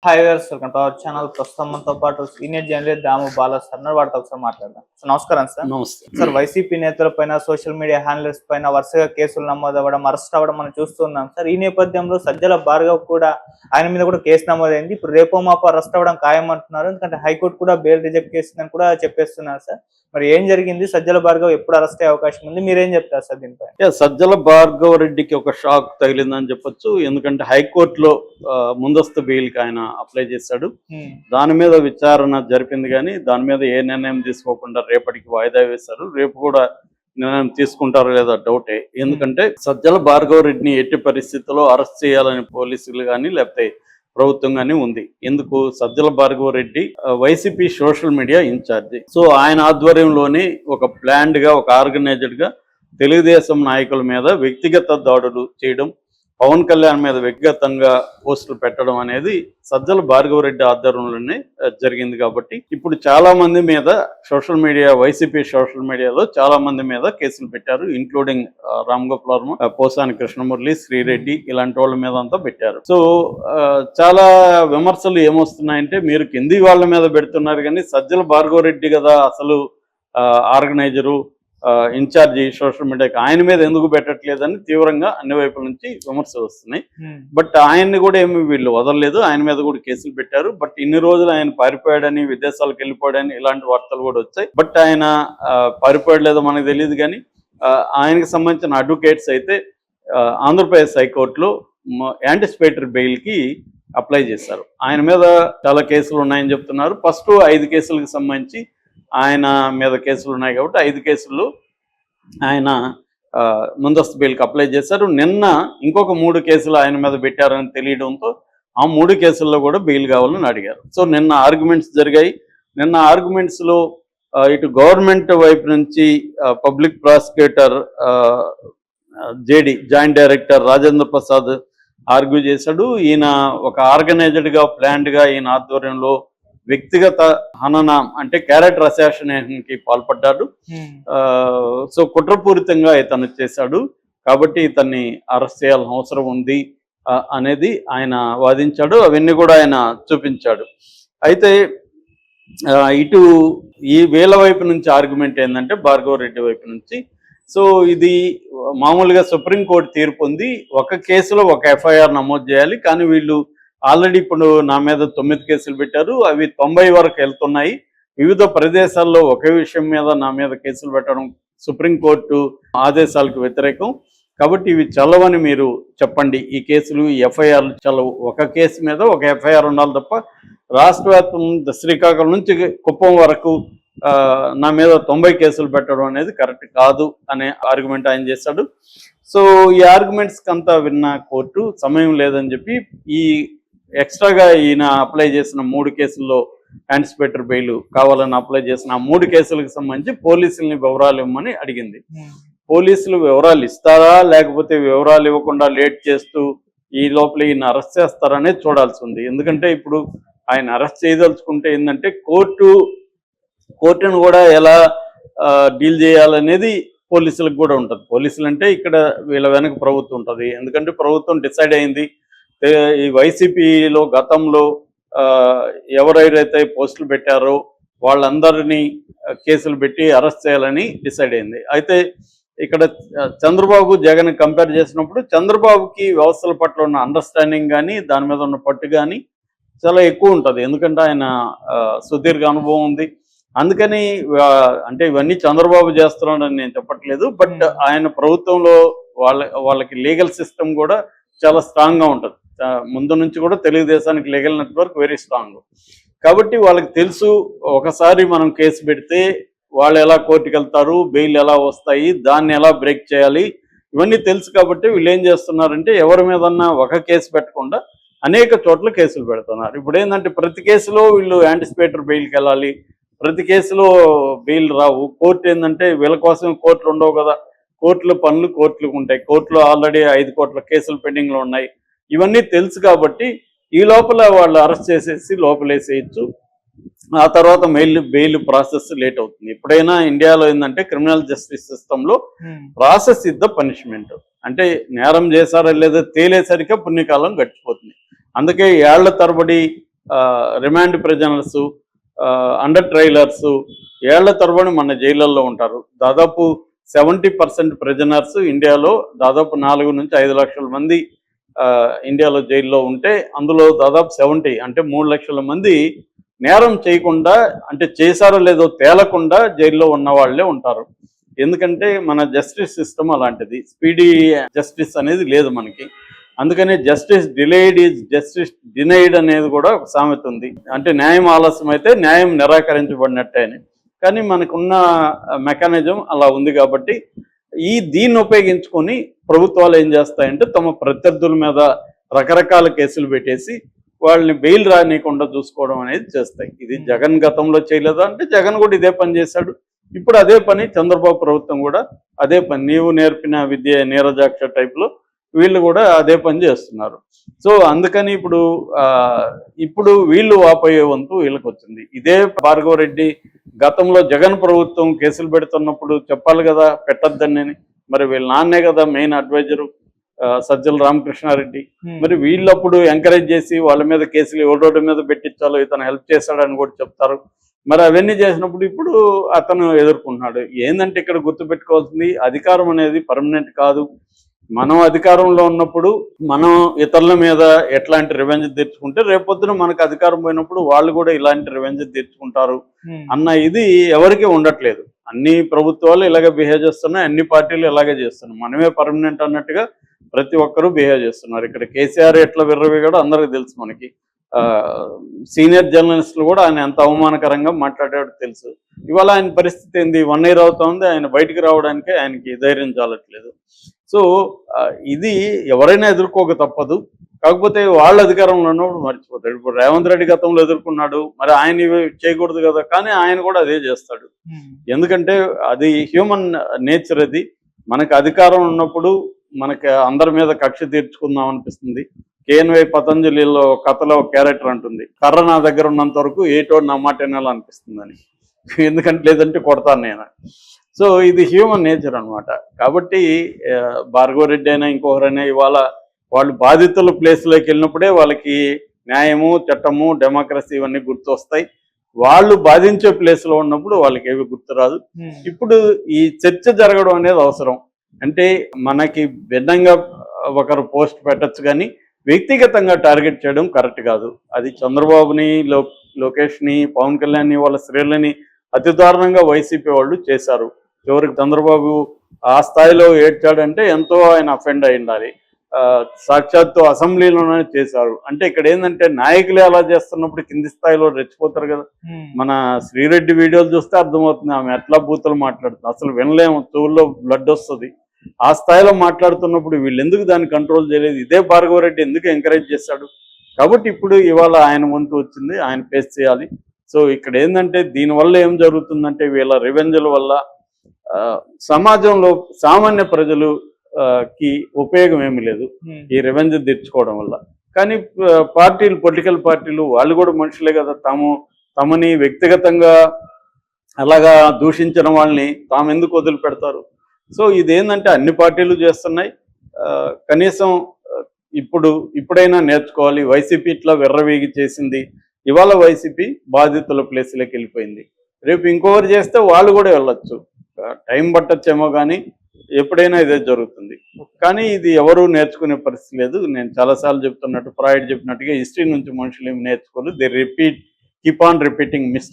Hi viewers, welcome to our channel. ప్రస్తుతం మనతో పాటు సీనియర్ జర్నలిస్ట్ దాము బాలా సార్ ఉన్నారు. వాటితో ఒకసారి మాట్లాడదాం. సో నమస్కారం సార్. నమస్తే సార్, వైసీపీ నేతల పైన, సోషల్ మీడియా హ్యాండిల్స్ పైన వరుసగా కేసులు నమోదవ్వడం, అరెస్ట్ అవ్వడం మనం చూస్తున్నాం సార్. ఈ నేపథ్యంలో సజ్జల భార్గవ్ కూడా ఆయన మీద కూడా కేసు నమోదైంది. ఇప్పుడు రేపో మాపో అరెస్ట్ అవ్వడం ఖాయం అంటున్నారు. ఎందుకంటే హైకోర్టు కూడా బెయిల్ రిజెక్ట్ చేసిందని కూడా చెప్పేస్తున్నారు సార్. మరి ఏం జరిగింది? సజ్జల భార్గవ్ ఎప్పుడు అరెస్ట్ అయ్యే అవకాశం ఉంది? మీరేం చెప్తారు సార్ దీనిపై? సజ్జల భార్గవ రెడ్డికి ఒక షాక్ తగిలిందని చెప్పొచ్చు. ఎందుకంటే హైకోర్టులో ముందస్తు బెయిల్కి ఆయన అప్లై చేశాడు. దాని మీద విచారణ జరిపింది, కానీ దాని మీద ఏ నిర్ణయం తీసుకోకుండా రేపటికి వాయిదా వేశారు. రేపు కూడా నిర్ణయం తీసుకుంటారో లేదా డౌటే. ఎందుకంటే సజ్జల భార్గవ రెడ్డిని ఎట్టి పరిస్థితుల్లో అరెస్ట్ చేయాలని పోలీసులు కానీ లేకపోతే ప్రభుత్వం కానీ ఉంది. ఎందుకు? Sajjala Bhargava Reddy YCP social media incharge. So ఆయన ఆధ్వర్యంలోనే ఒక ప్లాన్డ్ గా, ఒక ఆర్గనైజ్డ్ గా తెలుగుదేశం నాయకుల మీద వ్యక్తిగత దాడులు చేయడం, పవన్ కళ్యాణ్ మీద వ్యక్తిగతంగా పోస్టులు పెట్టడం అనేది సజ్జల భార్గవ రెడ్డి ఆధ్వర్యంలోనే జరిగింది. కాబట్టి ఇప్పుడు చాలా మంది మీద సోషల్ మీడియా, వైసీపీ సోషల్ మీడియాలో చాలా మంది మీద కేసులు పెట్టారు. ఇంక్లూడింగ్ రామ్ గోపాల్ వర్మ, పోసాని కృష్ణమురళి, శ్రీరెడ్డి, ఇలాంటి వాళ్ళ మీద అంతా పెట్టారు. సో చాలా విమర్శలు ఏమొస్తున్నాయంటే, మీరు కింది వాళ్ళ మీద పెడుతున్నారు కానీ సజ్జల భార్గవ రెడ్డి కదా అసలు ఆర్గనైజరు, ఇన్ఛార్జి సోషల్ మీడియాకి, ఆయన మీద ఎందుకు పెట్టట్లేదని తీవ్రంగా అన్ని వైపుల నుంచి విమర్శలు వస్తున్నాయి. బట్ ఆయన్ని కూడా ఏమి వీళ్ళు వదలలేదు, ఆయన మీద కూడా కేసులు పెట్టారు. బట్ ఇన్ని రోజులు ఆయన పారిపోయాడని, విదేశాలకు వెళ్ళిపోయాడని ఇలాంటి వార్తలు కూడా వచ్చాయి. బట్ ఆయన పారిపోయలేదో మనకు తెలియదు. కానీ ఆయనకు సంబంధించిన అడ్వకేట్స్ అయితే ఆంధ్రప్రదేశ్ హైకోర్టులో యాంటిసిపేటరీ బెయిల్కి అప్లై చేశారు. ఆయన మీద చాలా కేసులు ఉన్నాయని చెప్తున్నారు. ఫస్ట్ 5 కేసులకు సంబంధించి ఆయన మీద కేసులు ఉన్నాయి కాబట్టి 5 కేసుల్లో ఆయన ముందస్తు బెయిల్కి అప్లై చేశారు. నిన్న ఇంకొక 3 కేసులు ఆయన మీద పెట్టారని తెలియడంతో ఆ 3 కేసుల్లో కూడా బెయిల్ కావాలని అడిగారు. సో నిన్న ఆర్గ్యుమెంట్స్ జరిగాయి. నిన్న ఆర్గ్యుమెంట్స్లో ఇటు గవర్నమెంట్ వైపు నుంచి public prosecutor JD joint director Rajendra Prasad argue చేశాడు. ఈయన ఒక ఆర్గనైజ్డ్గా, ప్లాన్డ్గా ఈయన ఆధ్వర్యంలో వ్యక్తిగత హననం అంటే క్యారెక్టర్ అసాసినేషన్కి పాల్పడ్డాడు. సో కుట్రపూరితంగా ఇతను చేశాడు కాబట్టి ఇతన్ని అరెస్ట్ చేయాల్సిన అవసరం ఉంది అనేది ఆయన వాదించాడు. అవన్నీ కూడా ఆయన చూపించాడు. అయితే ఇటు ఈ వీళ్ళ వైపు నుంచి ఆర్గ్యుమెంట్ ఏంటంటే, భార్గవ రెడ్డి వైపు నుంచి, సో ఇది మామూలుగా సుప్రీంకోర్టు తీర్పు ఉంది, ఒక కేసులో ఒక ఎఫ్ఐఆర్ నమోదు చేయాలి. కానీ వీళ్ళు ఆల్రెడీ ఇప్పుడు నా మీద 9 కేసులు పెట్టారు. అవి 90 వరకు వెళ్తున్నాయి. వివిధ ప్రదేశాల్లో ఒకే విషయం మీద నా మీద కేసులు పెట్టడం సుప్రీంకోర్టు ఆదేశాలకు వ్యతిరేకం. కాబట్టి ఇవి చల్లవని మీరు చెప్పండి. ఈ కేసులు, ఈ ఎఫ్ఐఆర్లు చల్లవు. ఒక కేసు మీద ఒక ఎఫ్ఐఆర్ ఉండాలి తప్ప రాష్ట్ర వ్యాప్తంగా శ్రీకాకుళం నుంచి కుప్పం వరకు నా మీద 90 కేసులు పెట్టడం అనేది కరెక్ట్ కాదు అనే ఆర్గ్యుమెంట్ ఆయన చేశాడు. సో ఈ ఆర్గ్యుమెంట్స్కి అంతా విన్న కోర్టు సమయం లేదని చెప్పి ఈ ఎక్స్ట్రాగా ఈయన అప్లై చేసిన 3 కేసుల్లో యాంటిసిపేటరీ బెయిల్ కావాలని అప్లై చేసిన 3 కేసులకు సంబంధించి పోలీసుల్ని వివరాలు ఇవ్వమని అడిగింది. పోలీసులు వివరాలు ఇస్తారా లేకపోతే వివరాలు ఇవ్వకుండా లేట్ చేస్తూ ఈ లోపల ఈయన అరెస్ట్ చేస్తారనేది చూడాల్సి ఉంది. ఎందుకంటే ఇప్పుడు ఆయన అరెస్ట్ చేయదలుచుకుంటే ఏంటంటే కోర్టును కూడా ఎలా డీల్ చేయాలనేది పోలీసులకు కూడా ఉంటుంది. పోలీసులు అంటే ఇక్కడ వీళ్ళ వెనక ప్రభుత్వం ఉంటుంది. ఎందుకంటే ప్రభుత్వం డిసైడ్ అయింది ఈ వైసీపీలో గతంలో ఎవరైతే పోస్టులు పెట్టారో వాళ్ళందరినీ కేసులు పెట్టి అరెస్ట్ చేయాలని డిసైడ్ అయింది. అయితే ఇక్కడ చంద్రబాబు జగన్ కంపేర్ చేసినప్పుడు చంద్రబాబుకి వ్యవస్థల పట్ల ఉన్న అండర్స్టాండింగ్ కానీ, దాని మీద ఉన్న పట్టు కానీ చాలా ఎక్కువ ఉంటుంది. ఎందుకంటే ఆయన సుదీర్ఘ అనుభవం ఉంది. అందుకని అంటే ఇవన్నీ చంద్రబాబు చేస్తున్నాడని నేను చెప్పట్లేదు. బట్ ఆయన ప్రభుత్వంలో వాళ్ళకి లీగల్ సిస్టమ్ కూడా చాలా స్ట్రాంగ్గా ఉంటుంది. ముందు నుంచి కూడా తెలుగుదేశానికి లీగల్ నెట్వర్క్ వెరీ స్ట్రాంగ్. కాబట్టి వాళ్ళకి తెలుసు, ఒకసారి మనం కేసు పెడితే వాళ్ళు ఎలా కోర్టుకు వెళ్తారు, బెయిల్ ఎలా వస్తాయి, దాన్ని ఎలా బ్రేక్ చేయాలి, ఇవన్నీ తెలుసు. కాబట్టి వీళ్ళు ఏం చేస్తున్నారంటే ఎవరి మీదన్నా ఒక కేసు పెట్టకుండా అనేక చోట్ల కేసులు పెడుతున్నారు. ఇప్పుడు ఏంటంటే ప్రతి కేసులో వీళ్ళు యాంటిసిపేటరీ బెయిల్కి వెళ్ళాలి, ప్రతి కేసులో బెయిల్ రావు. కోర్టు ఏంటంటే వీళ్ళ కోసం కోర్టులు ఉండవు కదా, కోర్టుల పనులు కోర్టులకు ఉంటాయి. కోర్టులో ఆల్రెడీ 5 కోట్ల కేసులు పెండింగ్లో ఉన్నాయి. ఇవన్నీ తెలుసు కాబట్టి ఈ లోపల వాళ్ళు అరెస్ట్ చేసేసి లోపలేసేయచ్చు. ఆ తర్వాత బెయిల్ ప్రాసెస్ లేట్ అవుతుంది. ఎప్పుడైనా ఇండియాలో ఏంటంటే క్రిమినల్ జస్టిస్ సిస్టంలో ప్రాసెస్ ఇస్ ద పనిష్మెంట్. అంటే నేరం చేశారా లేదా తేలేసరికే పుణ్యకాలం గడిచిపోతుంది. అందుకే ఏళ్ల తరబడి రిమాండ్ ప్రిజనర్స్, అండర్ ట్రైలర్స్ ఏళ్ల తరబడి మన జైళ్ళల్లో ఉంటారు. దాదాపు 70% ప్రిజనర్స్ ఇండియాలో, దాదాపు 4 నుంచి 5 లక్షల మంది ఇండియాలో జైల్లో ఉంటే, అందులో దాదాపు 70 అంటే 3 లక్షల మంది నేరం చేయకుండా, అంటే చేశారో లేదో తేలకుండా జైల్లో ఉన్న వాళ్ళే ఉంటారు. ఎందుకంటే మన జస్టిస్ సిస్టమ్ అలాంటిది, స్పీడీ జస్టిస్ అనేది లేదు మనకి. అందుకనే justice delayed is justice denied అనేది కూడా ఒక సామెత ఉంది. అంటే న్యాయం ఆలస్యం అయితే న్యాయం నిరాకరించబడినట్టే అని. కానీ మనకున్న మెకానిజం అలా ఉంది కాబట్టి దీన్ని ఉపయోగించుకొని ప్రభుత్వాలు ఏం చేస్తాయంటే తమ ప్రత్యర్థుల మీద రకరకాల కేసులు పెట్టేసి వాళ్ళని బెయిల్ రానియకుండా చూసుకోవడం అనేది చేస్తాయి. ఇది జగన్ గతంలో చేయలేదా అంటే జగన్ కూడా ఇదే పని చేశాడు. ఇప్పుడు అదే పని చంద్రబాబు ప్రభుత్వం కూడా అదే పని, నీవు నేర్పిన విద్య నీరజాక్ష టైప్లో వీళ్ళు కూడా అదే పని చేస్తున్నారు. సో అందుకని ఇప్పుడు వీళ్ళు వాపోయే వంతు వీళ్ళకి వచ్చింది. ఇదే భార్గవ రెడ్డి గతంలో జగన్ ప్రభుత్వం కేసులు పెడుతున్నప్పుడు చెప్పాలి కదా పెట్టద్దని. మరి వీళ్ళ నాన్నే కదా మెయిన్ అడ్వైజరు సజ్జల రామకృష్ణారెడ్డి. మరి వీళ్ళప్పుడు ఎంకరేజ్ చేసి వాళ్ళ మీద కేసులు ఎవడోడి మీద పెట్టించాలో ఇతను హెల్ప్ చేశాడని కూడా చెప్తారు. మరి అవన్నీ చేసినప్పుడు ఇప్పుడు అతను ఎదుర్కొంటున్నాడు. ఏంటంటే ఇక్కడ గుర్తుపెట్టుకోవాల్సింది, అధికారం అనేది పర్మనెంట్ కాదు. మనం అధికారంలో ఉన్నప్పుడు మనం ఇతరుల మీద ఎట్లాంటి రివెంజ్ తీర్చుకుంటే రేపొద్దున మనకు అధికారం పోయినప్పుడు వాళ్ళు కూడా ఇలాంటి రివెంజ్ తీర్చుకుంటారు అన్న ఇది ఎవరికి ఉండట్లేదు. అన్ని ప్రభుత్వాలు ఇలాగే బిహేవ్ చేస్తున్నాయి, అన్ని పార్టీలు ఇలాగే చేస్తున్నాయి. మనమే పర్మనెంట్ అన్నట్టుగా ప్రతి ఒక్కరూ బిహేవ్ చేస్తున్నారు. ఇక్కడ కేసీఆర్ ఎట్లా విర్రవీగాడో అందరికీ తెలుసు. మనకి సీనియర్ జర్నలిస్టులు కూడా ఆయన ఎంత అవమానకరంగా మాట్లాడాడో తెలుసు. ఇవాళ ఆయన పరిస్థితి ఏంది, 1 year అవుతుంది ఆయన బయటికి రావడానికి ఆయనకి ధైర్యం చాలట్లేదు. సో ఇది ఎవరైనా ఎదుర్కోక తప్పదు. కాకపోతే వాళ్ళ అధికారంలో ఉన్నప్పుడు మర్చిపోతాడు. ఇప్పుడు రేవంత్ రెడ్డి గతంలో ఎదుర్కొన్నాడు, మరి ఆయన ఇవి చేయకూడదు కదా, కానీ ఆయన కూడా అదే చేస్తాడు. ఎందుకంటే అది హ్యూమన్ నేచర్. అది మనకు అధికారం ఉన్నప్పుడు మనకి అందరి మీద కక్ష తీర్చుకుందాం అనిపిస్తుంది. కేఎన్వై పతంజలిలో కథలో క్యారెక్టర్ అంటుంది, కర్ర నా దగ్గర ఉన్నంత వరకు ఏటోడు నా మాట వినాలి అనిపిస్తుందని. ఎందుకంటే లేదంటే కొడతాను నేను. సో ఇది హ్యూమన్ నేచర్ అనమాట. కాబట్టి భార్గవ రెడ్డి అయినా ఇంకొకరైనా ఇవాళ వాళ్ళు బాధితుల ప్లేస్లోకి వెళ్ళినప్పుడే వాళ్ళకి న్యాయము, చట్టము, డెమోక్రసీ ఇవన్నీ గుర్తొస్తాయి. వాళ్ళు బాధించే ప్లేస్లో ఉన్నప్పుడు వాళ్ళకి ఏవి గుర్తురాదు. ఇప్పుడు ఈ చర్చ జరగడం అనేది అవసరం. అంటే మనకి భిన్నంగా ఒకరు పోస్ట్ పెట్టచ్చు, కానీ వ్యక్తిగతంగా టార్గెట్ చేయడం కరెక్ట్ కాదు. అది చంద్రబాబుని, లోకేష్ని, పవన్ కళ్యాణ్ని, వాళ్ళ శ్రేణులని అతి దారుణంగా వైసీపీ వాళ్ళు చేశారు. చివరికి చంద్రబాబు ఆ స్థాయిలో ఏడ్చాడంటే ఎంతో ఆయన అఫెండ్ అయి ఉండాలి. సాక్షాత్తు అసెంబ్లీలోనే చేశారు. అంటే ఇక్కడ ఏంటంటే నాయకులే అలా చేస్తున్నప్పుడు కింది స్థాయిలో రెచ్చిపోతారు కదా. మన శ్రీరెడ్డి వీడియోలు చూస్తే అర్థమవుతుంది ఆమె ఎట్లా బూతులు మాట్లాడుతుంది. అసలు వినలేము, చెవుల్లో బ్లడ్ వస్తుంది. ఆ స్థాయిలో మాట్లాడుతున్నప్పుడు వీళ్ళు ఎందుకు దాన్ని కంట్రోల్ చేయలేదు? ఇదే భార్గవ రెడ్డి ఎందుకు ఎంకరేజ్ చేశాడు? కాబట్టి ఇప్పుడు ఇవాళ ఆయన వంతు వచ్చింది, ఆయన ఫేస్ చేయాలి. సో ఇక్కడ ఏంటంటే దీనివల్ల ఏం జరుగుతుందంటే వీళ్ళ రివెంజ్ల వల్ల సమాజంలో సామాన్య ప్రజలు కి ఉపయోగం ఏమి లేదు ఈ రివెంజ్ తీర్చుకోవడం వల్ల. కానీ పార్టీలు, పొలిటికల్ పార్టీలు వాళ్ళు కూడా మనుషులే కదా, తమని వ్యక్తిగతంగా అలాగా దూషించిన వాళ్ళని తాము ఎందుకు వదిలిపెడతారు? సో ఇదేంటంటే అన్ని పార్టీలు చేస్తున్నాయి. కనీసం ఇప్పుడైనా నేర్చుకోవాలి. వైసీపీ ఇట్లా విర్రవీగి చేసింది, ఇవాళ వైసీపీ బాధితుల ప్లేస్లోకి వెళ్ళిపోయింది. రేపు ఇంకొకరు చేస్తే వాళ్ళు కూడా వెళ్ళొచ్చు, టైం పట్టచ్చేమో, కానీ ఎప్పుడైనా ఇదే జరుగుతుంది. కానీ ఇది ఎవరు నేర్చుకునే పరిస్థితి లేదు. నేను చాలాసార్లు చెప్తున్నట్టు, ఫ్రాయిడ్ చెప్పినట్టుగా హిస్టరీ నుంచి మనుషులు ఏమి నేర్చుకోరు. They keep on repeating mistakes.